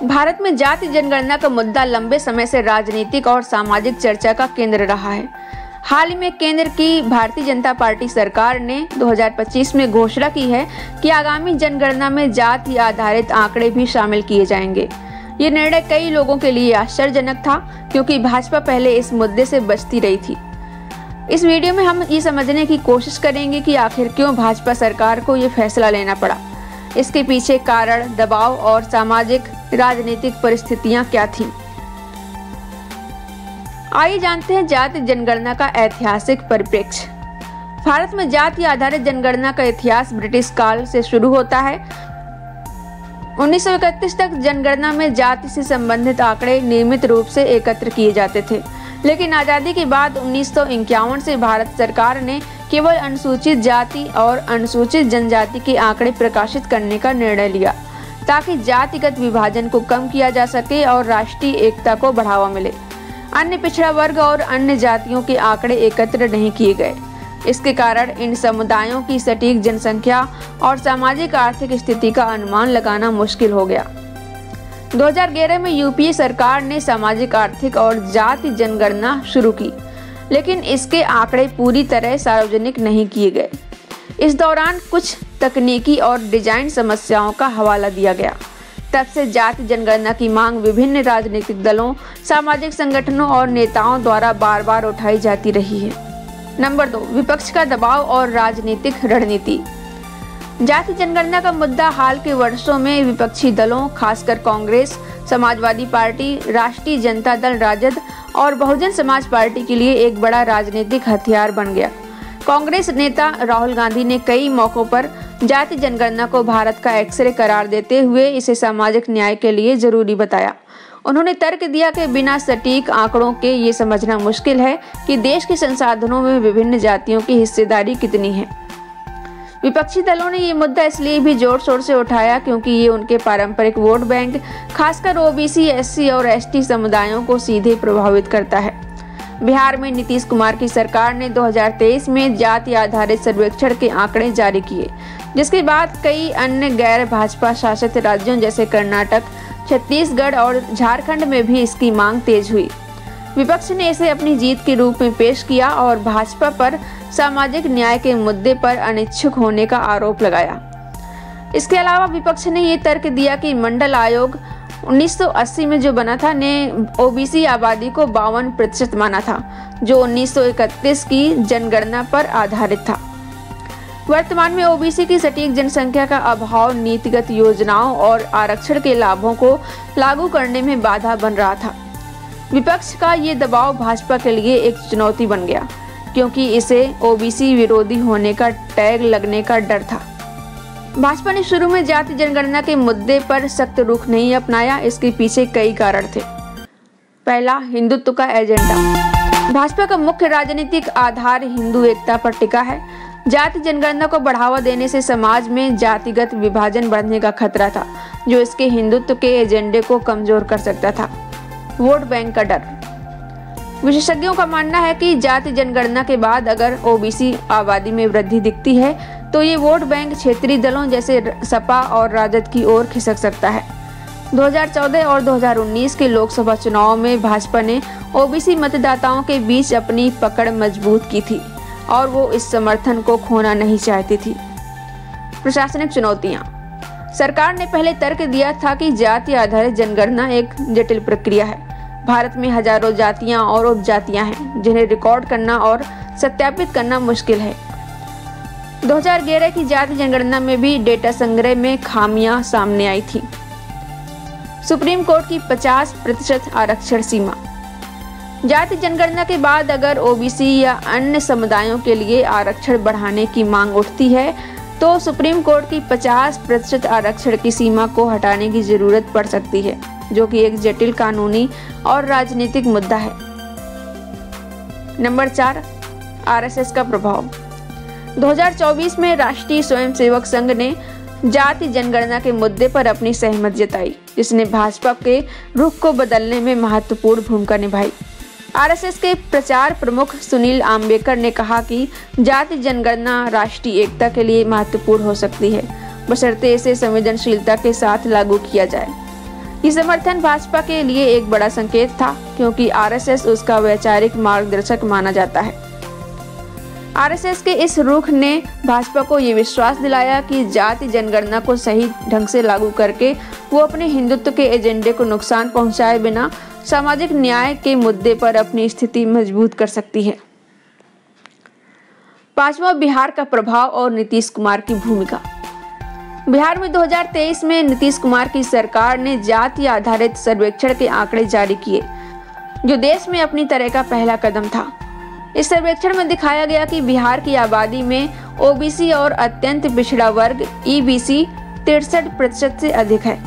भारत में जाति जनगणना का मुद्दा लंबे समय से राजनीतिक और सामाजिक चर्चा का केंद्र रहा है। हाल ही में केंद्र की भारतीय जनता पार्टी सरकार ने 2025 में घोषणा की है कि आगामी जनगणना में जाति आधारित आंकड़े भी शामिल किए जाएंगे। ये निर्णय कई लोगों के लिए आश्चर्यजनक था, क्योंकि भाजपा पहले इस मुद्दे से बचती रही थी। इस वीडियो में हम ये समझने की कोशिश करेंगे कि आखिर क्यों भाजपा सरकार को ये फैसला लेना पड़ा, इसके पीछे कारण, दबाव और सामाजिक राजनीतिक परिस्थितियां क्या थीं। आइए जानते हैं जाति जनगणना का ऐतिहासिक परिप्रेक्ष्य। भारत में जाति आधारित जनगणना का इतिहास ब्रिटिश काल से शुरू होता है। 1931 तक जनगणना में जाति से संबंधित आंकड़े नियमित रूप से एकत्र किए जाते थे, लेकिन आज़ादी के बाद 1951 से भारत सरकार ने केवल अनुसूचित जाति और अनुसूचित जनजाति के आंकड़े प्रकाशित करने का निर्णय लिया, ताकि जातिगत विभाजन को कम किया जा सके और राष्ट्रीय एकता को बढ़ावा मिले। अन्य पिछड़ा वर्ग और अन्य जातियों के आंकड़े एकत्र नहीं किए गए। इसके कारण इन समुदायों की सटीक जनसंख्या और सामाजिक आर्थिक स्थिति का अनुमान लगाना मुश्किल हो गया। 2011 में यूपीए सरकार ने सामाजिक, आर्थिक और जाति जनगणना शुरू की, लेकिन इसके आंकड़े पूरी तरह सार्वजनिक नहीं किए गए। इस दौरान कुछ तकनीकी और डिजाइन समस्याओं का हवाला दिया गया। तब से जाति जनगणना की मांग विभिन्न राजनीतिक दलों, सामाजिक संगठनों और नेताओं द्वारा बार बार उठाई जाती रही है। नंबर 2, विपक्ष का दबाव और राजनीतिक रणनीति। जाति जनगणना का मुद्दा हाल के वर्षों में विपक्षी दलों, खासकर कांग्रेस, समाजवादी पार्टी, राष्ट्रीय जनता दल राजद और बहुजन समाज पार्टी के लिए एक बड़ा राजनीतिक हथियार बन गया। कांग्रेस नेता राहुल गांधी ने कई मौकों पर जाति जनगणना को भारत का एक्सरे करार देते हुए इसे सामाजिक न्याय के लिए जरूरी बताया। उन्होंने तर्क दिया कि बिना सटीक आंकड़ों के ये समझना मुश्किल है कि देश के संसाधनों में विभिन्न जातियों की हिस्सेदारी कितनी है। विपक्षी दलों ने ये मुद्दा इसलिए भी जोर शोर से उठाया क्योंकि ये उनके पारंपरिक वोट बैंक, खासकर ओबीसी, एससी और एसटी समुदायों को सीधे प्रभावित करता है। बिहार में नीतीश कुमार की सरकार ने 2023 में जाति आधारित सर्वेक्षण के आंकड़े जारी किए, जिसके बाद कई अन्य गैर भाजपा शासित राज्यों जैसे कर्नाटक, छत्तीसगढ़ और झारखंड में भी इसकी मांग तेज हुई। विपक्ष ने इसे अपनी जीत के रूप में पेश किया और भाजपा पर सामाजिक न्याय के मुद्दे पर अनिच्छुक होने का आरोप लगाया। इसके अलावा विपक्ष ने ये तर्क दिया कि मंडल आयोग 1980 में जो बना था ने ओबीसी आबादी को 52% माना था, जो 1931 की जनगणना पर आधारित था। वर्तमान में ओबीसी की सटीक जनसंख्या का अभाव नीतिगत योजनाओं और आरक्षण के लाभों को लागू करने में बाधा बन रहा था। विपक्ष का ये दबाव भाजपा के लिए एक चुनौती बन गया, क्योंकि इसे ओबीसी विरोधी होने का टैग लगने का डर था। भाजपा ने शुरू में जाति जनगणना के मुद्दे पर सख्त रुख नहीं अपनाया। इसके पीछे कई कारण थे। पहला, हिंदुत्व का एजेंडा। भाजपा का मुख्य राजनीतिक आधार हिंदू एकता पर टिका है। जाति जनगणना को बढ़ावा देने से समाज में जातिगत विभाजन बढ़ने का खतरा था, जो इसके हिंदुत्व के एजेंडे को कमजोर कर सकता था। वोट बैंक का डर। विशेषज्ञों का मानना है कि जाति जनगणना के बाद अगर ओबीसी आबादी में वृद्धि दिखती है तो ये वोट बैंक क्षेत्रीय दलों जैसे सपा और राजद की ओर खिसक सकता है। 2014 और 2019 के लोकसभा चुनाव में भाजपा ने ओबीसी मतदाताओं के बीच अपनी पकड़ मजबूत की थी और वो इस समर्थन को खोना नहीं चाहती थी। प्रशासनिक चुनौतियां। सरकार ने पहले तर्क दिया था कि जाति आधारित जनगणना एक जटिल प्रक्रिया है। भारत में हजारों जातियां और उपजातियां हैं, जिन्हें रिकॉर्ड करना और सत्यापित करना मुश्किल है। 2011 की जाति जनगणना में भी डेटा संग्रह में खामियां सामने आई थी। सुप्रीम कोर्ट की 50% आरक्षण सीमा। जाति जनगणना के बाद अगर ओबीसी या अन्य समुदायों के लिए आरक्षण बढ़ाने की मांग उठती है तो सुप्रीम कोर्ट की 50% आरक्षण की सीमा को हटाने की जरूरत पड़ सकती है, जो कि एक जटिल कानूनी और राजनीतिक मुद्दा है। नंबर 4, आरएसएस का प्रभाव। 2024 में राष्ट्रीय स्वयंसेवक संघ ने जाति जनगणना के मुद्दे पर अपनी सहमत जताई, जिसने भाजपा के रुख को बदलने में महत्वपूर्ण भूमिका निभाई। आरएसएस के प्रचार प्रमुख सुनील आम्बेकर ने कहा कि जाति जनगणना राष्ट्रीय एकता के लिए महत्वपूर्ण हो सकती है, बशर्ते इसे संवेदनशीलता के साथ लागू किया जाए। ये समर्थन भाजपा के लिए एक बड़ा संकेत था, क्योंकि आरएसएस उसका वैचारिक मार्गदर्शक माना जाता है। आरएसएस के इस रुख ने भाजपा को ये विश्वास दिलाया कि जाति जनगणना को सही ढंग से लागू करके वो अपने हिंदुत्व के एजेंडे को नुकसान पहुंचाए बिना सामाजिक न्याय के मुद्दे पर अपनी स्थिति मजबूत कर सकती है। पांचवा, बिहार का प्रभाव और नीतीश कुमार की भूमिका। बिहार में 2023 में नीतीश कुमार की सरकार ने जाति आधारित सर्वेक्षण के आंकड़े जारी किए, जो देश में अपनी तरह का पहला कदम था। इस सर्वेक्षण में दिखाया गया कि बिहार की आबादी में ओबीसी और अत्यंत पिछड़ा वर्ग ईबीसी 63% से अधिक है।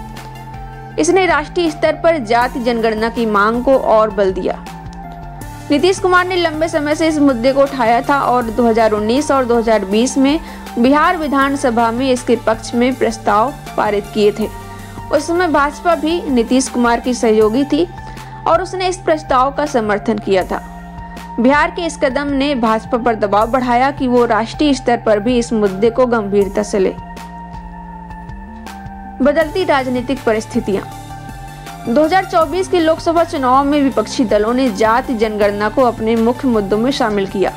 इसने राष्ट्रीय स्तर पर जाति जनगणना की मांग को और बल दिया। नीतीश कुमार ने लंबे समय से इस मुद्दे को उठाया था और 2019 और 2020 में बिहार विधानसभा में इसके पक्ष में प्रस्ताव पारित किए थे। उस समय भाजपा भी नीतीश कुमार की सहयोगी थी और उसने इस प्रस्ताव का समर्थन किया था। बिहार के इस कदम ने भाजपा पर दबाव बढ़ाया कि वो राष्ट्रीय स्तर पर भी इस मुद्दे को गंभीरता से ले। बदलती राजनीतिक परिस्थितियां। 2024 के लोकसभा चुनाव में विपक्षी दलों ने जाति जनगणना को अपने मुख्य मुद्दों में शामिल किया।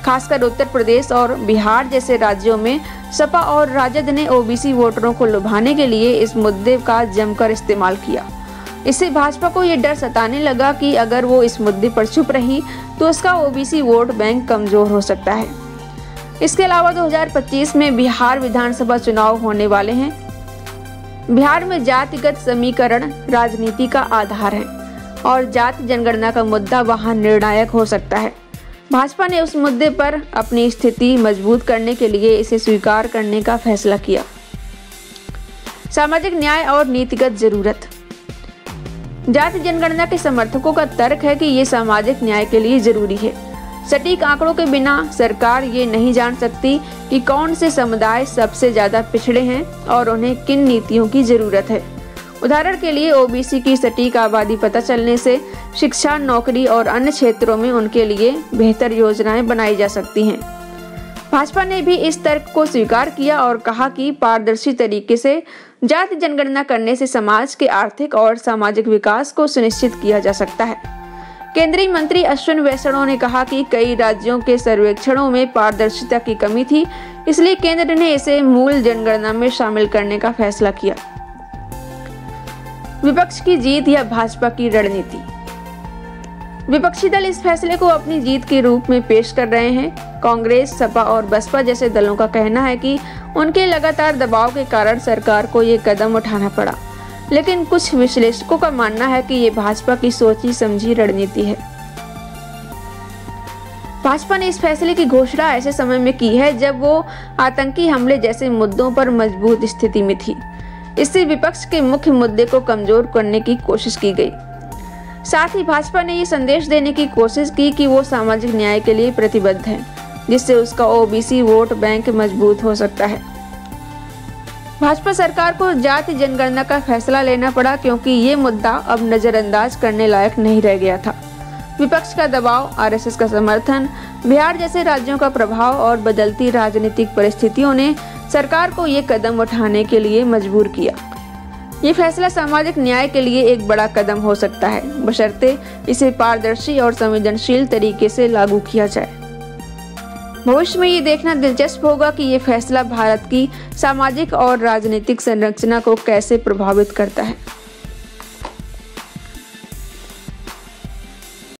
खासकर उत्तर प्रदेश और बिहार जैसे राज्यों में सपा और राजद ने ओबीसी वोटरों को लुभाने के लिए इस मुद्दे का जमकर इस्तेमाल किया। इससे भाजपा को ये डर सताने लगा कि अगर वो इस मुद्दे पर चुप रही तो उसका ओबीसी वोट बैंक कमजोर हो सकता है। इसके अलावा 2025 में बिहार विधानसभा चुनाव होने वाले हैं। बिहार में जातिगत समीकरण राजनीति का आधार है और जाति जनगणना का मुद्दा वहां निर्णायक हो सकता है। भाजपा ने उस मुद्दे पर अपनी स्थिति मजबूत करने के लिए इसे स्वीकार करने का फैसला किया। सामाजिक न्याय और नीतिगत जरूरत। जाति जनगणना के समर्थकों का तर्क है कि ये सामाजिक न्याय के लिए जरूरी है। सटीक आंकड़ों के बिना सरकार ये नहीं जान सकती कि कौन से समुदाय सबसे ज्यादा पिछड़े हैं और उन्हें किन नीतियों की जरूरत है। उदाहरण के लिए ओबीसी की सटीक आबादी पता चलने से शिक्षा, नौकरी और अन्य क्षेत्रों में उनके लिए बेहतर योजनाएं बनाई जा सकती हैं। भाजपा ने भी इस तर्क को स्वीकार किया और कहा कि पारदर्शी तरीके से जाति जनगणना करने से समाज के आर्थिक और सामाजिक विकास को सुनिश्चित किया जा सकता है। केंद्रीय मंत्री अश्विनी वैष्णव ने कहा कि कई राज्यों के सर्वेक्षणों में पारदर्शिता की कमी थी, इसलिए केंद्र ने इसे मूल जनगणना में शामिल करने का फैसला किया। विपक्ष की जीत या भाजपा की रणनीति। विपक्षी दल इस फैसले को अपनी जीत के रूप में पेश कर रहे हैं। कांग्रेस, सपा और बसपा जैसे दलों का कहना है कि उनके लगातार दबाव के कारण सरकार को ये कदम उठाना पड़ा, लेकिन कुछ विश्लेषकों का मानना है कि ये भाजपा की सोची समझी रणनीति है। भाजपा ने इस फैसले की घोषणा ऐसे समय में की है जब वो आतंकी हमले जैसे मुद्दों पर मजबूत स्थिति में थी। इससे विपक्ष के मुख्य मुद्दे को कमजोर करने की कोशिश की गई। साथ ही भाजपा ने ये संदेश देने की कोशिश की कि वो सामाजिक न्याय के लिए प्रतिबद्ध है, जिससे उसका ओबीसी वोट बैंक मजबूत हो सकता है। भाजपा सरकार को जाति जनगणना का फैसला लेना पड़ा क्योंकि ये मुद्दा अब नजरअंदाज करने लायक नहीं रह गया था। विपक्ष का दबाव, आरएसएस का समर्थन, बिहार जैसे राज्यों का प्रभाव और बदलती राजनीतिक परिस्थितियों ने सरकार को ये कदम उठाने के लिए मजबूर किया। ये फैसला सामाजिक न्याय के लिए एक बड़ा कदम हो सकता है, बशर्ते इसे पारदर्शी और संवेदनशील तरीके से लागू किया जाए। भविष्य में ये देखना दिलचस्प होगा कि ये फैसला भारत की सामाजिक और राजनीतिक संरचना को कैसे प्रभावित करता है।